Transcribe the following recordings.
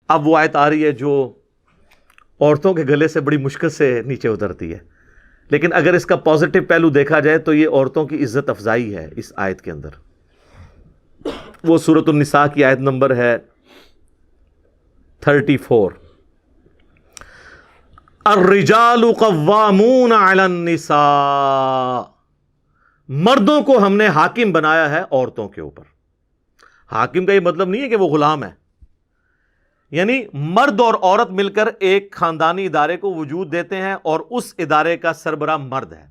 اب وہ آیت آ رہی ہے جو عورتوں کے گلے سے بڑی مشکل سے نیچے اترتی ہے، لیکن اگر اس کا پازیٹو پہلو دیکھا جائے تو یہ عورتوں کی عزت افزائی ہے اس آیت کے اندر۔ وہ سورۃ النساء کی آیت نمبر ہے 34، الرجال قوامون علی النساء، مردوں کو ہم نے حاکم بنایا ہے عورتوں کے اوپر۔ حاکم کا یہ مطلب نہیں ہے کہ وہ غلام ہے، یعنی مرد اور عورت مل کر ایک خاندانی ادارے کو وجود دیتے ہیں اور اس ادارے کا سربراہ مرد ہے۔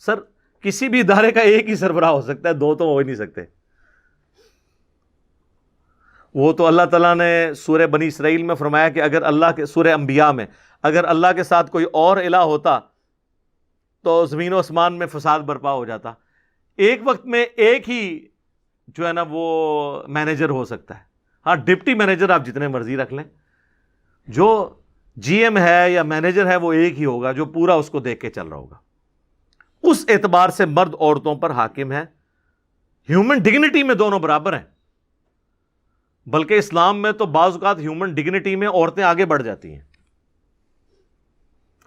سر کسی بھی ادارے کا ایک ہی سربراہ ہو سکتا ہے، دو تو ہو ہی نہیں سکتے۔ وہ تو اللہ تعالیٰ نے سورہ بنی اسرائیل میں فرمایا کہ اگر اللہ کے، سورہ انبیاء میں، اگر اللہ کے ساتھ کوئی اور الہ ہوتا تو زمین و آسمان میں فساد برپا ہو جاتا۔ ایک وقت میں ایک ہی جو ہے نا وہ مینیجر ہو سکتا ہے، ہاں ڈپٹی مینیجر آپ جتنے مرضی رکھ لیں، جو جی ایم ہے یا مینیجر ہے وہ ایک ہی ہوگا جو پورا اس کو دیکھ کے چل رہا ہوگا۔ اس اعتبار سے مرد عورتوں پر حاکم ہے، ہیومن ڈگنیٹی میں دونوں برابر ہیں، بلکہ اسلام میں تو بعض اوقات ہیومن ڈگنیٹی میں عورتیں آگے بڑھ جاتی ہیں۔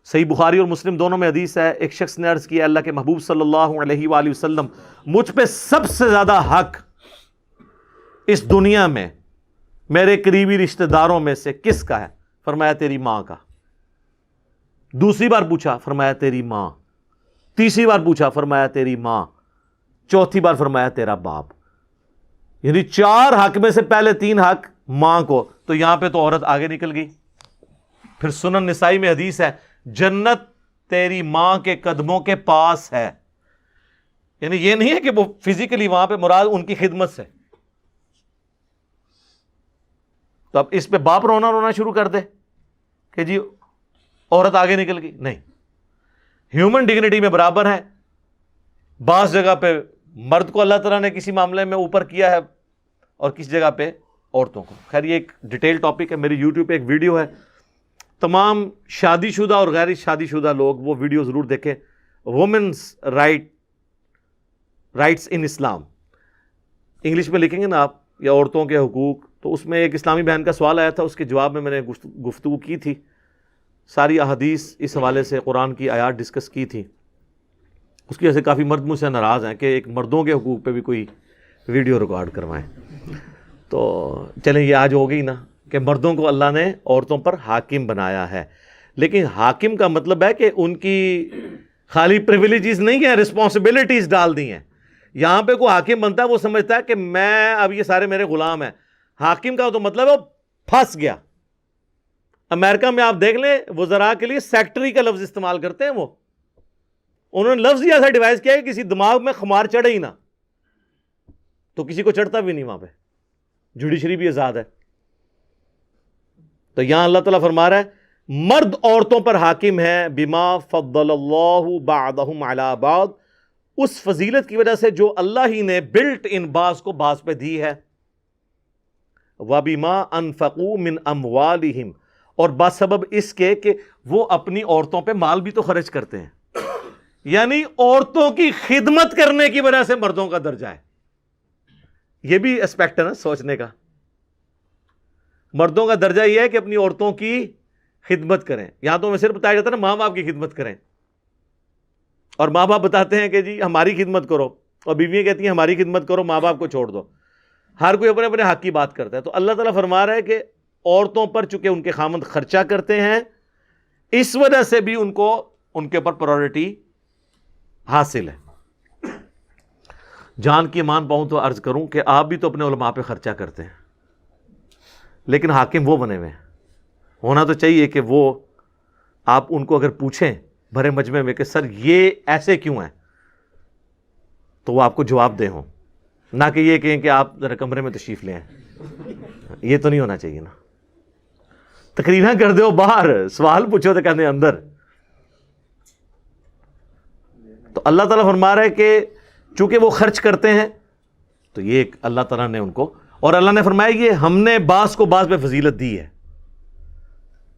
صحیح بخاری اور مسلم دونوں میں حدیث ہے، ایک شخص نے عرض کیا اللہ کے محبوب صلی اللہ علیہ وآلہ وسلم، مجھ پہ سب سے زیادہ حق اس دنیا میں میرے قریبی رشتہ داروں میں سے کس کا ہے؟ فرمایا تیری ماں کا۔ دوسری بار پوچھا، فرمایا تیری ماں۔ تیسری بار پوچھا، فرمایا تیری ماں۔ چوتھی بار فرمایا تیرا باپ۔ یعنی 4 حق میں سے پہلے 3 حق ماں کو، تو یہاں پہ تو عورت آگے نکل گئی۔ پھر سنن نسائی میں حدیث ہے، جنت تیری ماں کے قدموں کے پاس ہے، یعنی یہ نہیں ہے کہ وہ فزیکلی وہاں پہ، مراد ان کی خدمت سے۔ تو اب اس پہ باپ رونا شروع کر دے کہ جی عورت آگے نکل گئی، نہیں، ہیومن ڈگنیٹی میں برابر ہے۔ بعض جگہ پہ مرد کو اللہ تعالیٰ نے کسی معاملے میں اوپر کیا ہے اور کسی جگہ پہ عورتوں کو۔ خیر یہ ایک ڈیٹیل ٹاپک ہے، میری یوٹیوب پہ ایک ویڈیو ہے، تمام شادی شدہ اور غیر شادی شدہ لوگ وہ ویڈیو ضرور دیکھیں، وومنس رائٹس ان اسلام، انگلش میں لکھیں گے نا آپ، یا عورتوں کے حقوق، تو اس میں ایک اسلامی بہن کا سوال آیا تھا، اس کے جواب میں نے گفتگو کی تھی، ساری احادیث اس حوالے سے، قرآن کی آیات ڈسکس کی تھی۔ اس کی وجہ سے کافی مرد مجھ سے ناراض ہیں کہ ایک مردوں کے حقوق پہ بھی کوئی ویڈیو ریکارڈ کروائیں۔ تو چلیں یہ آج ہو گئی نا کہ مردوں کو اللہ نے عورتوں پر حاکم بنایا ہے، لیکن حاکم کا مطلب ہے کہ ان کی خالی پریویلیجز نہیں ہیں، رسپانسبلٹیز ڈال دی ہیں۔ یہاں پہ کوئی حاکم بنتا ہے وہ سمجھتا ہے کہ میں اب یہ سارے میرے غلام ہیں۔ حاکم کا تو مطلب ہے وہ پھنس گیا۔ امریکہ میں آپ دیکھ لیں وزراء کے لیے سیکٹری کا لفظ استعمال کرتے ہیں، وہ انہوں نے لفظ ہی ایسا ڈیوائز کیا کہ کسی دماغ میں خمار چڑھے ہی نہ، تو کسی کو چڑھتا بھی نہیں وہاں پہ، جوڈیشری بھی آزاد ہے۔ تو یہاں اللہ تعالیٰ فرما رہا ہے مرد عورتوں پر حاکم ہے، بما فضل اللہ بعضهم علی بعض، اس فضیلت کی وجہ سے جو اللہ ہی نے بلٹ ان بعض کو بعض پہ دی ہے، وبما انفقوا من اموالہم، اور بسبب اس کے کہ وہ اپنی عورتوں پہ مال بھی تو خرچ کرتے ہیں، یعنی عورتوں کی خدمت کرنے کی وجہ سے مردوں کا درجہ ہے۔ یہ بھی اسپیکٹ ہے نا سوچنے کا۔ مردوں کا درجہ یہ ہے کہ اپنی عورتوں کی خدمت کریں۔ یہاں تو ہمیں صرف بتایا جاتا ہے نا ماں باپ کی خدمت کریں، اور ماں باپ بتاتے ہیں کہ جی ہماری خدمت کرو، اور بیویاں کہتی ہیں ہماری خدمت کرو، ماں باپ کو چھوڑ دو۔ ہر کوئی اپنے اپنے حق کی بات کرتا ہے۔ تو اللہ تعالیٰ فرما رہا ہے کہ عورتوں پر چونکہ ان کے خامند خرچہ کرتے ہیں، اس وجہ سے بھی ان کو ان کے اوپر پرائورٹی حاصل ہے۔ جان کی امان پاؤں تو عرض کروں کہ آپ بھی تو اپنے علماء پہ خرچہ کرتے ہیں، لیکن حاکم وہ بنے ہوئے ہیں۔ ہونا تو چاہیے کہ وہ آپ ان کو اگر پوچھیں بھرے مجمع میں کہ سر یہ ایسے کیوں ہیں، تو وہ آپ کو جواب دے ہوں، نہ کہ یہ کہیں کہ آپ ذرا کمرے میں تشریف لیں۔ یہ تو نہیں ہونا چاہیے نا، تقریراں کر دو باہر، سوال پوچھو تو کہتے ہیں اندر۔ تو اللہ تعالیٰ فرما رہا ہے کہ چونکہ وہ خرچ کرتے ہیں تو یہ ایک اللہ تعالیٰ نے ان کو، اور اللہ نے فرمایا یہ ہم نے بعض کو بعض پہ فضیلت دی ہے،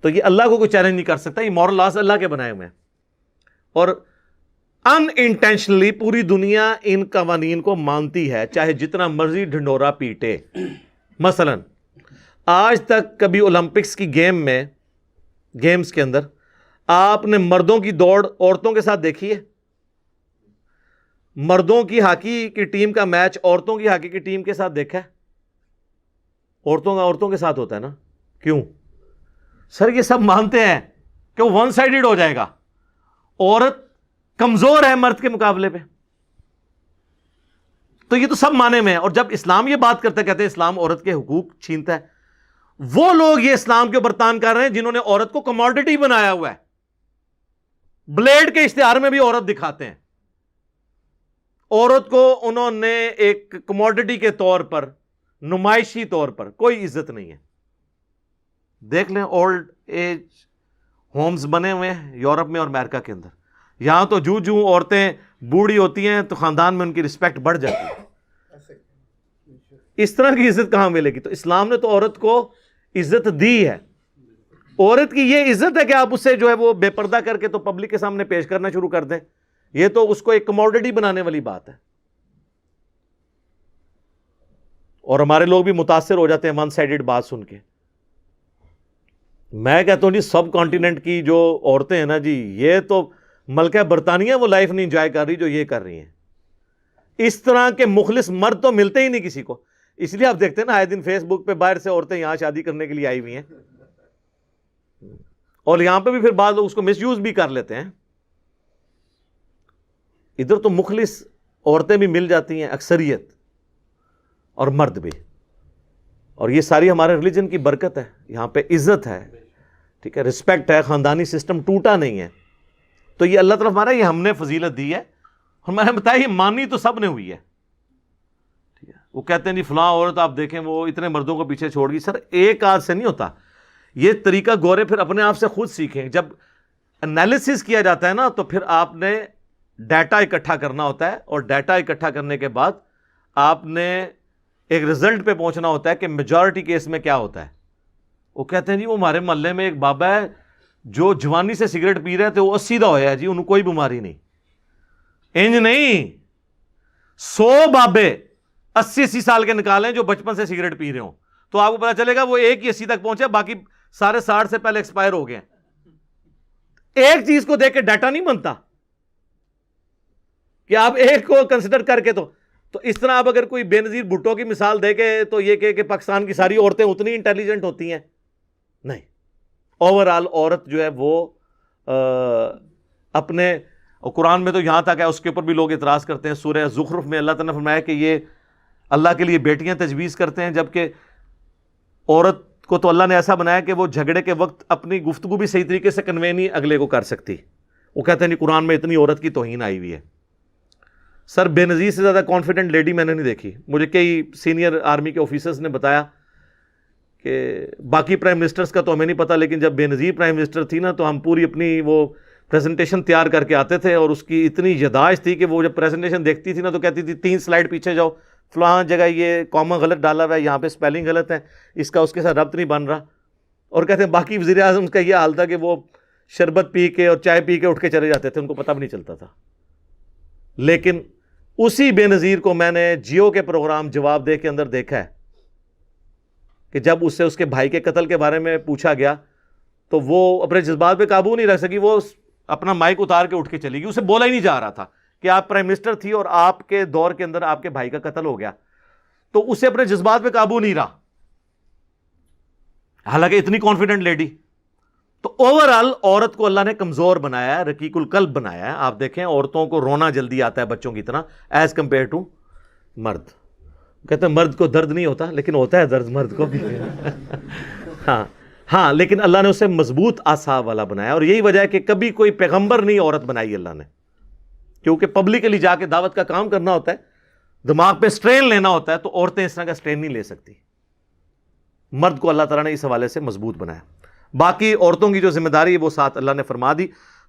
تو یہ اللہ کو کوئی چیلنج نہیں کر سکتا، یہ مورل لاز اللہ کے بنائے ہوئے ہیں۔ اور ان انٹینشنلی پوری دنیا ان قوانین کو مانتی ہے، چاہے جتنا مرضی ڈھنڈورا پیٹے۔ مثلا آج تک کبھی اولمپکس کی گیمز کے اندر آپ نے مردوں کی دوڑ عورتوں کے ساتھ دیکھی ہے؟ مردوں کی ہاکی کی ٹیم کا میچ عورتوں کی ہاکی کی ٹیم کے ساتھ دیکھا ہے؟ عورتوں کا عورتوں کے ساتھ ہوتا ہے نا. کیوں؟ سر یہ سب مانتے ہیں کہ وہ ون سائیڈڈ ہو جائے گا, عورت کمزور ہے مرد کے مقابلے پہ. تو یہ تو سب مانے میں ہے. اور جب اسلام یہ بات کرتا ہے, کہتے ہیں اسلام عورت کے حقوق چھینتا ہے, وہ لوگ یہ اسلام کے اوپر تان کر رہے ہیں جنہوں نے عورت کو کموڈٹی بنایا ہوا ہے. بلیڈ کے اشتہار میں بھی عورت دکھاتے ہیں. عورت کو انہوں نے ایک کموڈٹی کے طور پر, نمائشی طور پر, کوئی عزت نہیں ہے. دیکھ لیں اولڈ ایج ہومز بنے ہوئے ہیں یورپ میں اور امریکہ کے اندر. یہاں تو جو عورتیں بوڑھی ہوتی ہیں تو خاندان میں ان کی رسپیکٹ بڑھ جاتی ہے. اس طرح کی عزت کہاں ملے گی؟ تو اسلام نے تو عورت کو عزت دی ہے. عورت کی یہ عزت ہے کہ آپ اسے جو ہے وہ بے پردہ کر کے تو پبلک کے سامنے پیش کرنا شروع کر دیں. یہ تو اس کو ایک کموڈٹی بنانے والی بات ہے. اور ہمارے لوگ بھی متاثر ہو جاتے ہیں ون سائیڈڈ بات سن کے. میں کہتا ہوں جی سب کانٹیننٹ کی جو عورتیں ہیں نا جی, یہ تو ملکہ برطانیہ وہ لائف نہیں انجوائے کر رہی جو یہ کر رہی ہیں. اس طرح کے مخلص مرد تو ملتے ہی نہیں کسی کو. اس لیے آپ دیکھتے ہیں نا آئے دن فیس بک پہ باہر سے عورتیں یہاں شادی کرنے کے لیے آئی ہوئی ہیں, اور یہاں پہ بھی پھر بعض لوگ اس کو مس یوز بھی کر لیتے ہیں. ادھر تو مخلص عورتیں بھی مل جاتی ہیں اکثریت, اور مرد بھی. اور یہ ساری ہمارے ریلیجن کی برکت ہے. یہاں پہ عزت ہے, ٹھیک ہے, رسپیکٹ ہے, خاندانی سسٹم ٹوٹا نہیں ہے. تو یہ اللہ طرف ہمارا, یہ ہم نے فضیلت دی ہے. اور میں نے بتایا یہ مانی تو سب نے ہوئی ہے. ٹھیک ہے, وہ کہتے ہیں جی فلاں عورت آپ دیکھیں وہ اتنے مردوں کو پیچھے چھوڑ گئی. سر ایک آدھ سے نہیں ہوتا یہ طریقہ. گورے پھر اپنے آپ سے خود سیکھیں. جب انالیسس کیا جاتا ہے نا تو پھر آپ نے ڈیٹا اکٹھا کرنا ہوتا ہے, اور ڈیٹا اکٹھا کرنے کے بعد آپ نے ایک رزلٹ پہ پہنچنا ہوتا ہے کہ میجورٹی کیس میں کیا ہوتا ہے. وہ کہتے ہیں جی وہ ہمارے محلے میں ایک بابا ہے جو جوانی سے سگریٹ پی رہے تھے, وہ 80 دا ہویا ہے جی, انہوں کوئی بیماری نہیں. انج نہیں, 100 بابے 80 سال کے نکالیں جو بچپن سے سگریٹ پی رہے ہوں, تو آپ کو پتا چلے گا وہ ایک ہی 80 تک پہنچے, باقی سارے 60 سے پہلے ایکسپائر ہو گئے. ایک چیز کو دیکھ کے ڈیٹا نہیں بنتا کہ آپ ایک کو کنسیڈر کر کے. تو اس طرح آپ اگر کوئی بے نظیر بھٹو کی مثال دے کے تو یہ کہ پاکستان کی ساری عورتیں اتنی انٹیلیجنٹ ہوتی ہیں, نہیں. اوور آل عورت جو ہے وہ اپنے, قرآن میں تو یہاں تک ہے, اس کے اوپر بھی لوگ اعتراض کرتے ہیں. سورہ زخرف میں اللہ تعالیٰ نے فرمایا کہ یہ اللہ کے لیے بیٹیاں تجویز کرتے ہیں, جبکہ عورت کو تو اللہ نے ایسا بنایا کہ وہ جھگڑے کے وقت اپنی گفتگو بھی صحیح طریقے سے کنوے نہیں اگلے کو کر سکتی. وہ کہتے ہیں نہیں قرآن میں اتنی عورت کی توہین آئی ہوئی ہے. سر بے نظیر سے زیادہ کانفیڈنٹ لیڈی میں نے نہیں دیکھی. مجھے کئی سینئر آرمی کے آفیسرز نے بتایا کہ باقی پرائم منسٹرز کا تو ہمیں نہیں پتا, لیکن جب بے نظیر پرائم منسٹر تھی نا تو ہم پوری اپنی وہ پریزنٹیشن تیار کر کے آتے تھے, اور اس کی اتنی یاداشت تھی کہ وہ جب پریزنٹیشن دیکھتی تھی نا تو کہتی تھی 3 سلائڈ پیچھے جاؤ, فلاں جگہ یہ کامہ غلط ڈالا ہوا ہے, یہاں پہ اسپیلنگ غلط ہے, اس کا اس کے ساتھ ربط نہیں بن رہا. اور کہتے ہیں باقی وزیر اعظم کا یہ حال تھا کہ وہ شربت پی کے اور چائے پی کے اٹھ کے چلے جاتے تھے, ان کو پتہ بھی نہیں چلتا تھا. لیکن اسی بے نظیر کو میں نے جیو کے پروگرام جواب دے کے اندر دیکھا ہے کہ جب اس سے اس کے بھائی کے قتل کے بارے میں پوچھا گیا تو وہ اپنے جذبات پہ قابو نہیں رکھ سکی, وہ اپنا مائک اتار کے اٹھ کے چلی گئی. اسے بولا ہی نہیں جا رہا تھا کہ آپ پرائم منسٹر تھی اور آپ کے دور کے اندر آپ کے بھائی کا قتل ہو گیا, تو اسے اپنے جذبات پہ قابو نہیں رہا, حالانکہ اتنی کانفیڈنٹ لیڈی. تو اوور آل عورت کو اللہ نے کمزور بنایا ہے, رقیق القلب بنایا ہے. آپ دیکھیں عورتوں کو رونا جلدی آتا ہے بچوں کی طرح ایز کمپیئر ٹو مرد. کہتے ہیں مرد کو درد نہیں ہوتا, لیکن ہوتا ہے درد مرد کو بھی. ہاں لیکن اللہ نے اسے مضبوط اعصاب والا بنایا, اور یہی وجہ ہے کہ کبھی کوئی پیغمبر نہیں عورت بنائی اللہ نے, کیونکہ پبلکلی جا کے دعوت کا کام کرنا ہوتا ہے, دماغ پہ سٹرین لینا ہوتا ہے, تو عورتیں اس طرح کا سٹرین نہیں لے سکتی. مرد کو اللہ تعالیٰ نے اس حوالے سے مضبوط بنایا. باقی عورتوں کی جو ذمہ داری ہے وہ ساتھ اللہ نے فرما دی,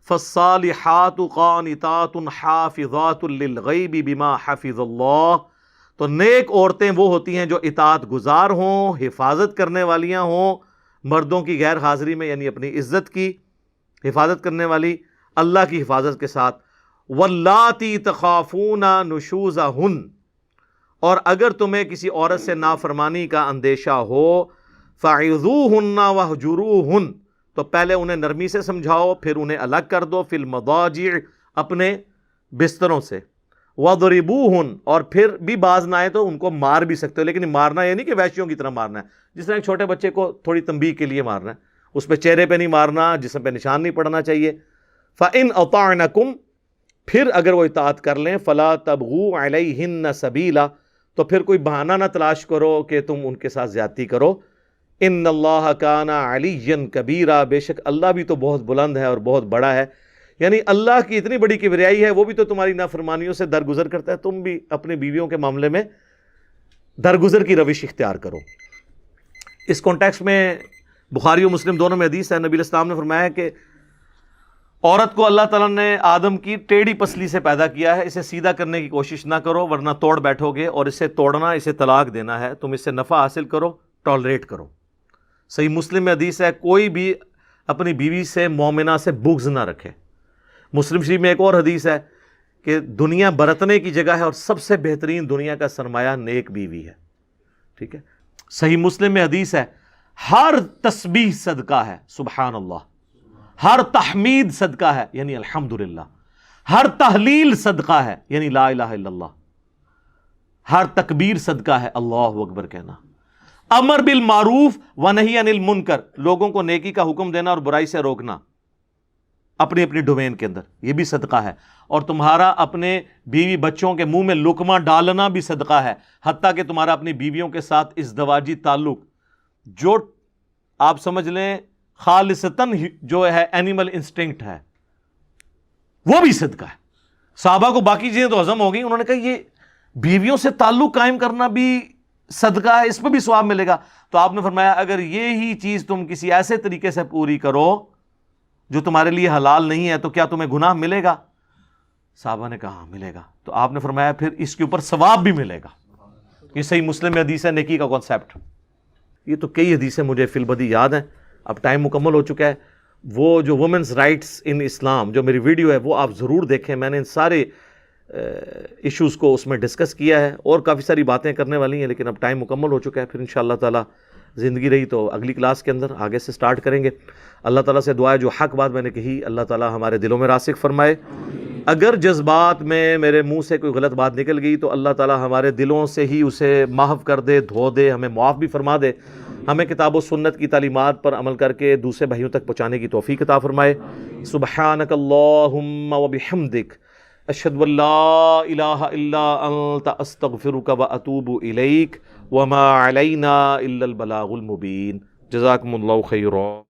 فَالصَّالِحَاتُ قَانِتَاتٌ حَافِظَاتٌ لِلْغَيْبِ بِمَا حَفِظَ اللَّهُ. تو نیک عورتیں وہ ہوتی ہیں جو اطاعت گزار ہوں, حفاظت کرنے والیاں ہوں مردوں کی غیر حاضری میں, یعنی اپنی عزت کی حفاظت کرنے والی اللہ کی حفاظت کے ساتھ. وَاللَّاتِي تَخَافُونَ نُشُوزَهُنَّ. اور اگر تمہیں کسی عورت سے نافرمانی کا اندیشہ ہو فَعِظُوهُنَّ وَاهْجُرُوهُنَّ، تو پہلے انہیں نرمی سے سمجھاؤ، پھر انہیں الگ کر دو، فی المضاجع، اپنے بستروں سے، وَضْرِبُوهُنَّ، اور پھر بھی باز نہ آئے تو ان کو مار بھی سکتے ہو، لیکن مارنا یہ نہیں کہ وحشیوں کی طرح مارنا ہے، جس طرح ایک چھوٹے بچے کو تھوڑی تنبیہ کے لیے مارنا ہے، اس پہ چہرے پہ نہیں مارنا، جسم پہ نشان نہیں پڑنا چاہیے۔ فَإِنْ أَطَعْنَكُمْ، پھر اگر وہ اطاعت کر لیں، فَلَا تَبْغُوا عَلَيْهِنَّ سَبِيلًا، تو پھر کوئی بہانہ نہ تلاش کرو کہ تم ان کے ساتھ زیادتی کرو۔ ان اللہ کان علیٰ کبیرا، بے شک اللہ بھی تو بہت بلند ہے اور بہت بڑا ہے، یعنی اللہ کی اتنی بڑی کبریائی ہے، وہ بھی تو تمہاری نافرمانیوں سے درگزر کرتا ہے، تم بھی اپنی بیویوں کے معاملے میں درگزر کی روش اختیار کرو۔ اس کانٹیکسٹ میں بخاری و مسلم دونوں میں حدیث ہے، نبی علیہ السلام نے فرمایا کہ عورت کو اللہ تعالیٰ نے آدم کی ٹیڑھی پسلی سے پیدا کیا ہے، اسے سیدھا کرنے کی کوشش نہ کرو ورنہ توڑ بیٹھو گے، اور اسے توڑنا، اسے طلاق دینا ہے، تم اس سے نفع حاصل کرو، ٹالریٹ کرو۔ صحیح مسلم میں حدیث ہے، کوئی بھی اپنی بیوی سے مومنہ سے بغض نہ رکھے۔ مسلم شریف میں ایک اور حدیث ہے کہ دنیا برتنے کی جگہ ہے اور سب سے بہترین دنیا کا سرمایہ نیک بیوی ہے، ٹھیک ہے۔ صحیح مسلم میں حدیث ہے، ہر تسبیح صدقہ ہے، سبحان اللہ، ہر تحمید صدقہ ہے، یعنی الحمدللہ، ہر تحلیل صدقہ ہے، یعنی لا الہ الا اللہ، ہر تکبیر صدقہ ہے، اللہ اکبر کہنا، امر بالمعروف ونہی عن المنکر، لوگوں کو نیکی کا حکم دینا اور برائی سے روکنا اپنی اپنی ڈومین کے اندر، یہ بھی صدقہ ہے، اور تمہارا اپنے بیوی بچوں کے منہ میں لقمہ ڈالنا بھی صدقہ ہے، حتیٰ کہ تمہارا اپنی بیویوں کے ساتھ ازدواجی تعلق جو آپ سمجھ لیں خالصتاً جو ہے اینیمل انسٹنکٹ ہے، وہ بھی صدقہ ہے۔ صحابہ کو باقی چیزیں تو ہضم ہو گئی، انہوں نے کہا یہ بیویوں سے تعلق قائم کرنا بھی صدقہ ہے، اس پہ بھی ثواب ملے گا۔ تو آپ نے فرمایا اگر یہی چیز تم کسی ایسے طریقے سے پوری کرو جو تمہارے لیے حلال نہیں ہے تو کیا تمہیں گناہ ملے گا؟ صحابہ نے کہا ملے گا۔ تو آپ نے فرمایا پھر اس کے اوپر ثواب بھی ملے گا۔ یہ صحیح مسلم میں حدیث ہے، نیکی کا کانسیپٹ۔ یہ تو کئی حدیثیں مجھے فی البدی یاد ہیں، اب ٹائم مکمل ہو چکا ہے۔ وہ جو وومنز رائٹس ان اسلام جو میری ویڈیو ہے وہ آپ ضرور دیکھیں، میں نے ان سارے ایشوز کو اس میں ڈسکس کیا ہے، اور کافی ساری باتیں کرنے والی ہیں، لیکن اب ٹائم مکمل ہو چکا ہے۔ پھر انشاءاللہ تعالی زندگی رہی تو اگلی کلاس کے اندر آگے سے سٹارٹ کریں گے۔ اللہ تعالیٰ سے دعا ہے جو حق بات میں نے کہی اللہ تعالیٰ ہمارے دلوں میں راسخ فرمائے، اگر جذبات میں میرے منہ سے کوئی غلط بات نکل گئی تو اللہ تعالیٰ ہمارے دلوں سے ہی اسے محو کر دے، دھو دے، ہمیں معاف بھی فرما دے، ہمیں کتاب و سنت کی تعلیمات پر عمل کر کے دوسرے بھائیوں تک پہنچانے کی توفیق عطا فرمائے۔ سبحانک اللہم وبحمدک، اشہد ان لا الہ الا انت، استغفرک واتوب الیک، وما علینا الا البلاغ المبین۔ جزاکم اللہ خیرا۔